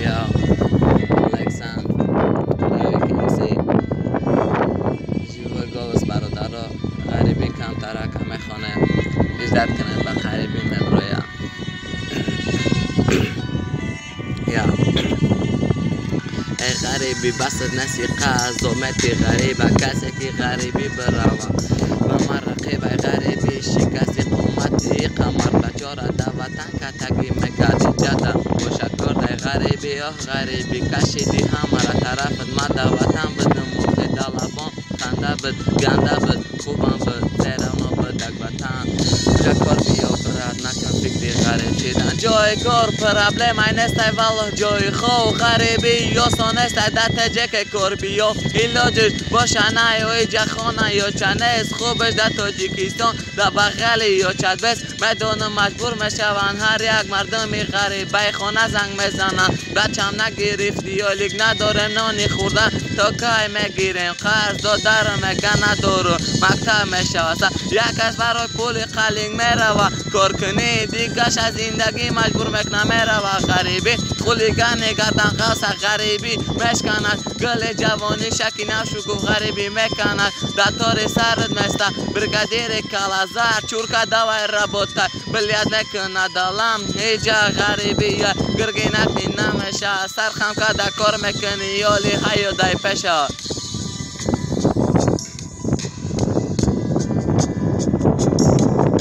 یا لکسن روی کنسی جیوه گاوز برادر غریبی کم ترک همه خانه اجداد کنه با غریبی مبرویا یا ای غریبی بسد نسی قضامتی غریبه کسی که غریبی بروا و من رقیب ای غریبی شکستی قومتی قمر بچاره در وطن کتگی مکردی جدا باشکر ای غریبی غریبی کشیدی همه را طرفت من در وطن بدم مخی دلبان خنده بد گنده بد خوبم بد زیرانو بد دک وطن جا کار بیا برد نکن فکری غریب چیدن جای کار پرابلم این است والله جای خو غریبی یا سان است دت جک کار بیا علاجش باشه نه یا جخانه یا چنه خوبش در تاجیکستان در بغل یا چدبس میدانم مجبور میشوند هر یک مردمی غریبه خانه زنگ میزنن بچم نگرفتی یا لیگ نداره نانی خوردن تا که میگیریم قرض دادر میگه ندارو مکتب میشود یک از برای پول قلینگ میروه کار کنی دیگرش از زندگی مجبور میکنه میروه غریبی خولیگنی گردن قوس غریبی میشکند گل جوانی شکی نشکو غریبی میکند دتار سرت میسته برگدیر کلازر چورکه دوای ربوته بلیت میکنه دلم هیجا غریبی گرگی نکنی نمیشه سرخم که در کار میکنی یالی حیو دای پشه